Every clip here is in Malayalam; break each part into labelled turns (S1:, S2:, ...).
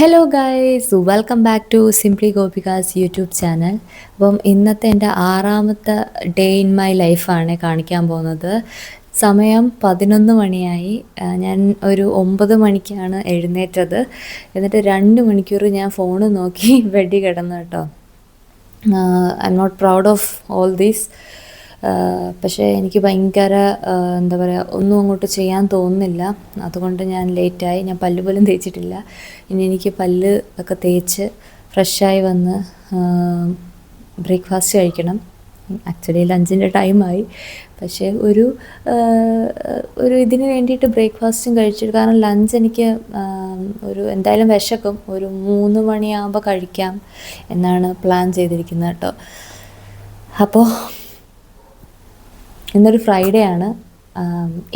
S1: Hello guys, welcome back to simply Gopika's YouTube channel. അപ്പം ഇന്നത്തെ എൻ്റെ ആറാമത്തെ ഡേ ഇൻ മൈ ലൈഫാണ് കാണിക്കാൻ പോകുന്നത്. സമയം 11 മണിയായി. ഞാൻ ഒരു 9 മണിക്കാണ് എഴുന്നേറ്റത്. എന്നിട്ട് 2 മണിക്കൂർ ഞാൻ ഫോൺ നോക്കി ബെഡിൽ കിടന്നു കേട്ടോ. I am not proud of all these. പക്ഷേ എനിക്ക് ഭയങ്കര എന്താ പറയുക, ഒന്നും അങ്ങോട്ട് ചെയ്യാൻ തോന്നുന്നില്ല. അതുകൊണ്ട് ഞാൻ ലേറ്റായി. ഞാൻ പല്ല് പോലും തേച്ചിട്ടില്ല. ഇനി എനിക്ക് പല്ല് ഒക്കെ തേച്ച് ഫ്രഷായി വന്ന് ബ്രേക്ക്ഫാസ്റ്റ് കഴിക്കണം. ആക്ച്വലി ലഞ്ചിൻ്റെ ടൈമായി. പക്ഷേ ഒരു ഇതിന് വേണ്ടിയിട്ട് ബ്രേക്ക്ഫാസ്റ്റും കഴിച്ചിട്ട്, കാരണം ലഞ്ച് എനിക്ക് ഒരു എന്തായാലും വിശക്കും. ഒരു 3 മണിയാകുമ്പോൾ കഴിക്കാം എന്നാണ് പ്ലാൻ ചെയ്തിരിക്കുന്നത് കേട്ടോ. അപ്പോൾ ഇന്നൊരു ഫ്രൈഡേ ആണ്,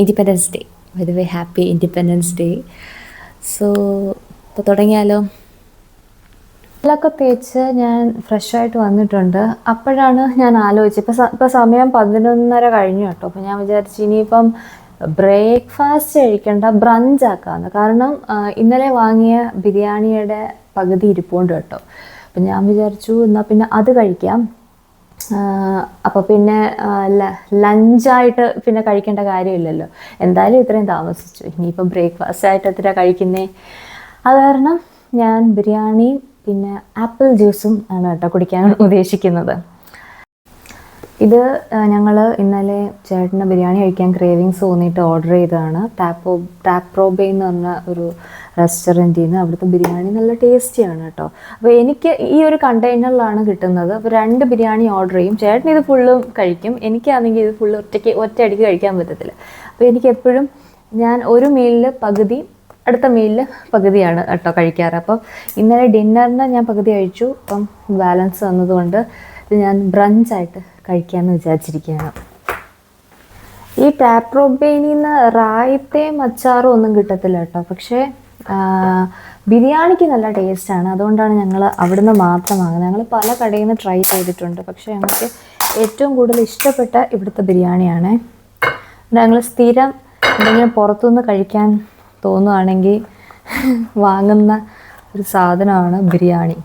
S1: Independence Day. By the way, happy Independence Day. So ഇപ്പോൾ തുടങ്ങിയാലോ. പല്ലൊക്കെ തേച്ച് ഞാൻ ഫ്രഷായിട്ട് വന്നിട്ടുണ്ട്. അപ്പോഴാണ് ഞാൻ ആലോചിച്ചത്, ഇപ്പോൾ സമയം 11:30 കഴിഞ്ഞു കേട്ടോ. അപ്പോൾ ഞാൻ വിചാരിച്ചു ഇനിയിപ്പം ബ്രേക്ക്ഫാസ്റ്റ് കഴിക്കേണ്ട, ബ്രഞ്ച് ആക്കാമെന്ന്. കാരണം ഇന്നലെ വാങ്ങിയ ബിരിയാണിയുടെ പകുതി ഇരിപ്പുണ്ട് കേട്ടോ. അപ്പം ഞാൻ വിചാരിച്ചു എന്നാൽ പിന്നെ അത് കഴിക്കാം. അപ്പോൾ പിന്നെ ലഞ്ചായിട്ട് പിന്നെ കഴിക്കേണ്ട കാര്യമില്ലല്ലോ. എന്തായാലും ഇത്രയും താമസിച്ചു, ഇനിയിപ്പോൾ ബ്രേക്ക്ഫാസ്റ്റ് ആയിട്ട് എത്ര കഴിക്കുന്നേ. അത് കാരണം ഞാൻ ബിരിയാണിയും പിന്നെ ആപ്പിൾ ജ്യൂസും ആണ് കേട്ടോ കുടിക്കാൻ ഉദ്ദേശിക്കുന്നത്. ഇത് ഞങ്ങൾ ഇന്നലെ ചേട്ടന് ബിരിയാണി കഴിക്കാൻ ക്രേവിങ്സ് തോന്നിയിട്ട് ഓർഡർ ചെയ്തതാണ്. ടാപ്രോബേ എന്ന് പറഞ്ഞ ഒരു റെസ്റ്റോറൻറ്റിൽ നിന്ന്. അവിടുത്തെ ബിരിയാണി നല്ല ടേസ്റ്റിയാണ് കേട്ടോ. അപ്പോൾ എനിക്ക് ഈ ഒരു കണ്ടെയ്നറിലാണ് കിട്ടുന്നത്. അപ്പോൾ 2 ബിരിയാണി ഓർഡർ ചെയ്യും. ചേട്ടൻ ഇത് ഫുള്ളും കഴിക്കും. എനിക്കാണെങ്കിൽ ഇത് ഫുള്ള് ഒറ്റയടിക്ക് കഴിക്കാൻ പറ്റത്തില്ല. അപ്പോൾ എനിക്ക് എപ്പോഴും ഞാൻ ഒരു മീലിൽ പകുതി, അടുത്ത മീലിൽ പകുതിയാണ് കേട്ടോ കഴിക്കാറ്. അപ്പോൾ ഇന്നലെ ഡിന്നറിന് ഞാൻ പകുതി കഴിച്ചു. അപ്പം ബാലൻസ് വന്നതുകൊണ്ട് ഇത് ഞാൻ ബ്രഞ്ചായിട്ട് കഴിക്കാമെന്ന് വിചാരിച്ചിരിക്കുകയാണ്. ഈ ടാപ്രോബേയിൽ നിന്ന് റായത്തെയും അച്ചാറും ഒന്നും കിട്ടത്തില്ല കേട്ടോ. പക്ഷേ ബിരിയാണിക്ക് നല്ല ടേസ്റ്റാണ്. അതുകൊണ്ടാണ് ഞങ്ങൾ അവിടുന്ന് മാത്രം വാങ്ങുന്നത്. ഞങ്ങൾ പല കടയിൽ നിന്ന് ട്രൈ ചെയ്തിട്ടുണ്ട്. പക്ഷേ ഞങ്ങൾക്ക് ഏറ്റവും കൂടുതൽ ഇഷ്ടപ്പെട്ട ഇവിടുത്തെ ബിരിയാണിയാണ്. ഞങ്ങൾ സ്ഥിരം എന്തെങ്കിലും പുറത്തുനിന്ന് കഴിക്കാൻ തോന്നുകയാണെങ്കിൽ വാങ്ങുന്ന ഒരു സാധനമാണ് ബിരിയാണി.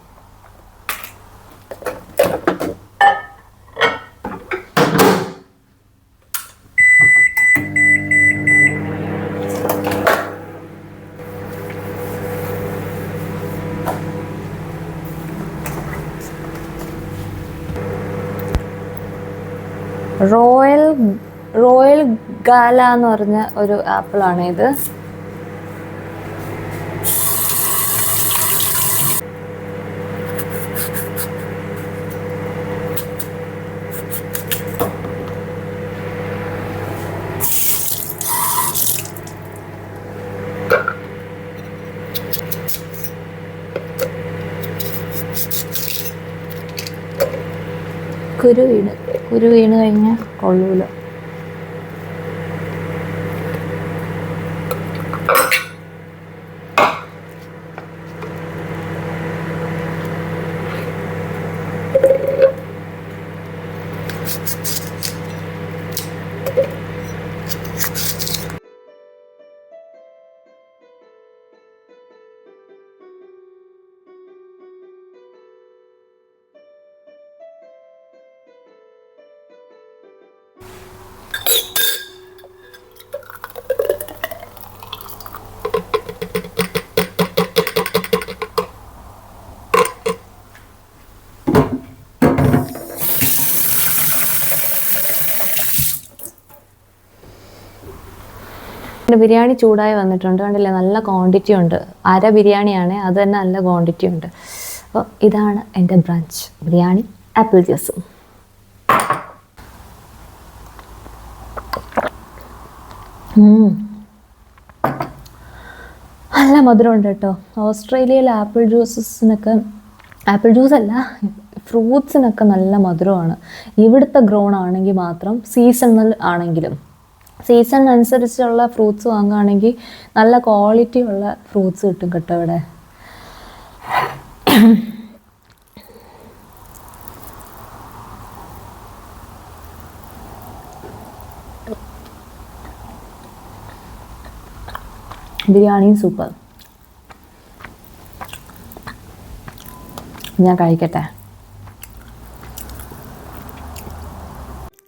S1: റോയൽ ഗാല എന്ന് പറഞ്ഞ ഒരു ആപ്പിളാണ് ഇത്. കുരു വീണ് കഴിഞ്ഞാൽ കൊള്ളൂല. ബിരിയാണി ചൂടായി വന്നിട്ടുണ്ട്, കണ്ടില്ലേ? നല്ല ക്വാണ്ടിറ്റി ഉണ്ട്. അര ബിരിയാണിയാണ്, അത് തന്നെ നല്ല ക്വാണ്ടിറ്റി ഉണ്ട്. അപ്പോൾ ഇതാണ് എൻ്റെ ബ്രഞ്ച്, ബിരിയാണി ആപ്പിൾ ജ്യൂസും. നല്ല മധുരമുണ്ട് കേട്ടോ. ഓസ്ട്രേലിയയിൽ ആപ്പിൾ ജ്യൂസ് അല്ല, ഫ്രൂട്ട്സിനൊക്കെ നല്ല മധുരമാണ്. ഇവിടുത്തെ ഗ്രോൺ ആണെങ്കിൽ മാത്രം, സീസണൽ ആണെങ്കിലും സീസൺ അനുസരിച്ചുള്ള ഫ്രൂട്ട്സ് വാങ്ങുകയാണെങ്കിൽ നല്ല ക്വാളിറ്റി ഉള്ള ഫ്രൂട്ട്സ് കിട്ടും കേട്ടോ ഇവിടെ. ബിരിയാണിയും സൂപ്പർ. ഞാൻ കഴിക്കട്ടെ.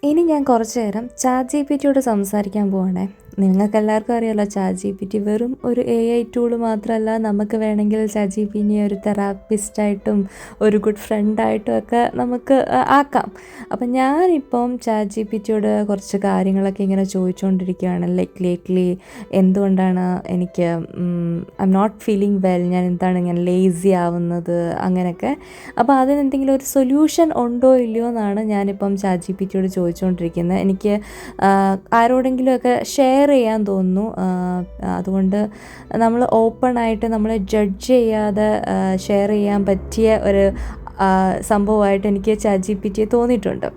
S1: ഇനി ഞാൻ കുറച്ച് നേരം ChatGPTയോട് സംസാരിക്കാൻ പോവാണേ. നിങ്ങൾക്കെല്ലാവർക്കും അറിയാമല്ലോ, ChatGPT വെറും ഒരു AI ടൂൾ മാത്രമല്ല, നമുക്ക് വേണമെങ്കിൽ ChatGPTയെ ഒരു തെറാപ്പിസ്റ്റായിട്ടും ഒരു ഗുഡ് ഫ്രണ്ടായിട്ടും ഒക്കെ നമുക്ക് ആക്കാം. അപ്പം ഞാനിപ്പം ChatGPTയോട് കുറച്ച് കാര്യങ്ങളൊക്കെ ഇങ്ങനെ ചോദിച്ചുകൊണ്ടിരിക്കുകയാണ്. ലൈക്ക് ലേറ്റ്ലി എന്തുകൊണ്ടാണ് എനിക്ക് I am not feeling well, ഞാൻ എന്താണ് ഇങ്ങനെ ലേസി ആവുന്നത്, അങ്ങനെയൊക്കെ. അപ്പോൾ അതിനെന്തെങ്കിലും ഒരു സൊല്യൂഷൻ ഉണ്ടോ ഇല്ലയോ എന്നാണ് ഞാനിപ്പം ChatGPTയോട് ചോദിച്ചുകൊണ്ടിരിക്കുന്നത്. എനിക്ക് ആരോടെങ്കിലുമൊക്കെ ഷെയർ ചെയ്യാൻ തോന്നുന്നു. അതുകൊണ്ട് നമ്മൾ ഓപ്പണായിട്ട് നമ്മളെ ജഡ്ജ് ചെയ്യാതെ ഷെയർ ചെയ്യാൻ പറ്റിയ ഒരു സംഭവമായിട്ട് എനിക്ക് ChatGPTയെ തോന്നിയിട്ടുണ്ട്.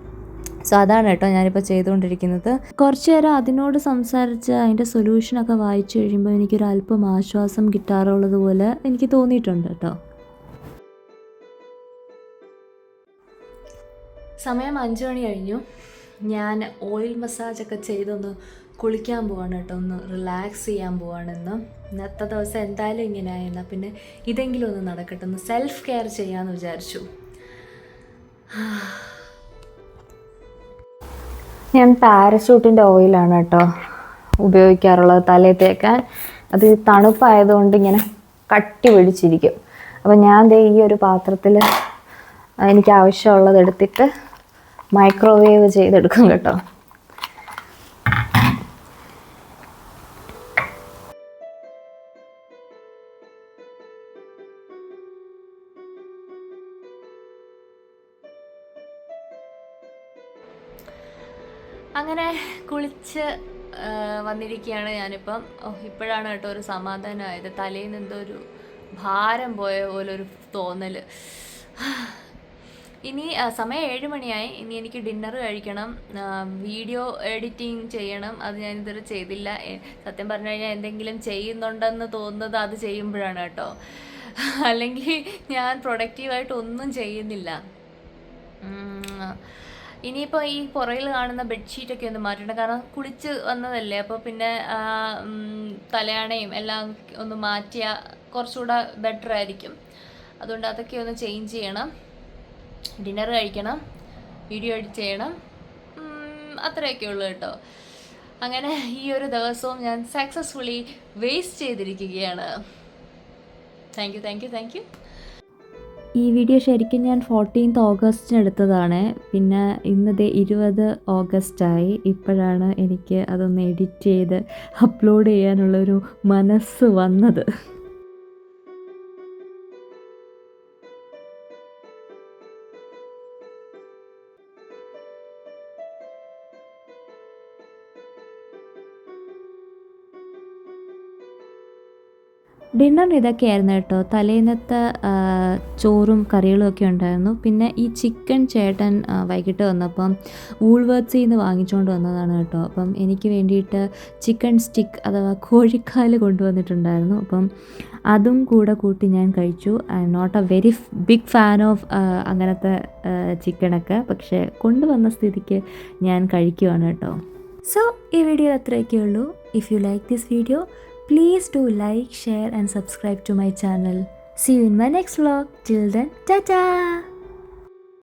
S1: സോ അതാണ് കേട്ടോ ഞാനിപ്പോൾ ചെയ്തുകൊണ്ടിരിക്കുന്നത്. കുറച്ച് നേരം അതിനോട് സംസാരിച്ച് അതിൻ്റെ സൊല്യൂഷനൊക്കെ വായിച്ചു കഴിയുമ്പോൾ എനിക്കൊരു അല്പം ആശ്വാസം കിട്ടാറുള്ളത് പോലെ എനിക്ക് തോന്നിയിട്ടുണ്ട് കേട്ടോ. സമയം 5 മണി കഴിഞ്ഞു. ഞാൻ ഓയിൽ മസാജൊക്കെ ചെയ്തൊന്ന് കുളിക്കാൻ പോവാണ് കേട്ടോ, ഒന്ന് റിലാക്സ് ചെയ്യാൻ പോവാണെന്ന്. ഇന്നത്തെ ദിവസം എന്തായാലും ഇങ്ങനെ ആയെന്നാൽ പിന്നെ ഇതെങ്കിലും ഒന്ന് നടക്കട്ടെ, ഒന്ന് സെൽഫ് കെയർ ചെയ്യാമെന്ന് വിചാരിച്ചു. ഞാൻ പാരച്യൂട്ടിൻ്റെ ഓയിലാണ് കേട്ടോ ഉപയോഗിക്കാറുള്ളത് തലയിൽ തേക്കാൻ. അത് തണുപ്പായതുകൊണ്ട് ഇങ്ങനെ കട്ടി പിടിച്ചിരിക്കും. അപ്പോൾ ഞാൻ ഈ ഒരു പാത്രത്തിൽ എനിക്ക് ആവശ്യമുള്ളത് എടുത്തിട്ട് മൈക്രോവേവ് ചെയ്തെടുക്കും കേട്ടോ. അങ്ങനെ കുളിച്ച് വന്നിരിക്കുകയാണ് ഞാനിപ്പം. ഇപ്പോഴാണ് കേട്ടോ ഒരു സമാധാനമായത്. തലയിൽ നിന്ന് എന്തോ ഒരു ഭാരം പോയ പോലെ ഒരു തോന്നൽ. ഇനി സമയം 7 മണിയായി. ഇനി എനിക്ക് ഡിന്നർ കഴിക്കണം, വീഡിയോ എഡിറ്റിംഗ് ചെയ്യണം. അത് ഞാനിതുവരെ ചെയ്തില്ല. സത്യം പറഞ്ഞു കഴിഞ്ഞാൽ എന്തെങ്കിലും ചെയ്യുന്നുണ്ടെന്ന് തോന്നുന്നത് അത് ചെയ്യുമ്പോഴാണ് കേട്ടോ. അല്ലെങ്കിൽ ഞാൻ പ്രൊഡക്റ്റീവായിട്ട് ഒന്നും ചെയ്യുന്നില്ല. ഇനിയിപ്പോൾ ഈ പുറകിൽ കാണുന്ന ബെഡ്ഷീറ്റൊക്കെ ഒന്ന് മാറ്റണം, കാരണം കുളിച്ച് വന്നതല്ലേ. അപ്പോൾ പിന്നെ തലയാണയും എല്ലാം ഒന്ന് മാറ്റിയാൽ കുറച്ചുകൂടെ ബെറ്റർ ആയിരിക്കും. അതുകൊണ്ട് അതൊക്കെ ഒന്ന് ചേഞ്ച് ചെയ്യണം, ഡിന്നർ കഴിക്കണം, വീഡിയോ എഡിറ്റ് ചെയ്യണം. അത്രയൊക്കെ ഉള്ളൂ കേട്ടോ. അങ്ങനെ ഈ ഒരു ദിവസവും ഞാൻ സക്സസ്ഫുള്ളി വേസ്റ്റ് ചെയ്തിരിക്കുകയാണ്. Thank you. ഈ വീഡിയോ ശരിക്കും ഞാൻ 14th ഓഗസ്റ്റിന് എടുത്തതാണ്. പിന്നെ ഇന്നത് 20 ഓഗസ്റ്റായി. ഇപ്പോഴാണ് എനിക്ക് അതൊന്ന് എഡിറ്റ് ചെയ്ത് അപ്ലോഡ് ചെയ്യാനുള്ളൊരു മനസ്സ് വന്നത്. ഡിന്നറിന് ഇതൊക്കെയായിരുന്നു കേട്ടോ. തലേന്നത്തെ ചോറും കറികളും ഒക്കെ ഉണ്ടായിരുന്നു. പിന്നെ ഈ ചിക്കൻ ചേട്ടൻ വൈകിട്ട് വന്നപ്പം വൂൾവർട്ട്സിൽ നിന്ന് വാങ്ങിച്ചുകൊണ്ട് വന്നതാണ് കേട്ടോ. അപ്പം എനിക്ക് വേണ്ടിയിട്ട് ചിക്കൻ സ്റ്റിക്ക് അഥവാ കോഴിക്കാൽ കൊണ്ടുവന്നിട്ടുണ്ടായിരുന്നു. അപ്പം അതും കൂടെ കൂട്ടി ഞാൻ കഴിച്ചു. I am not a very big fan of അങ്ങനത്തെ ചിക്കനൊക്കെ, പക്ഷേ കൊണ്ടുവന്ന സ്ഥിതിക്ക് ഞാൻ കഴിക്കുവാണ് കേട്ടോ. സോ ഈ വീഡിയോ അത്രയൊക്കെ ഉള്ളൂ. If you like this video, please do like, share and subscribe to my channel. See you in my next vlog. Till then, ta-ta!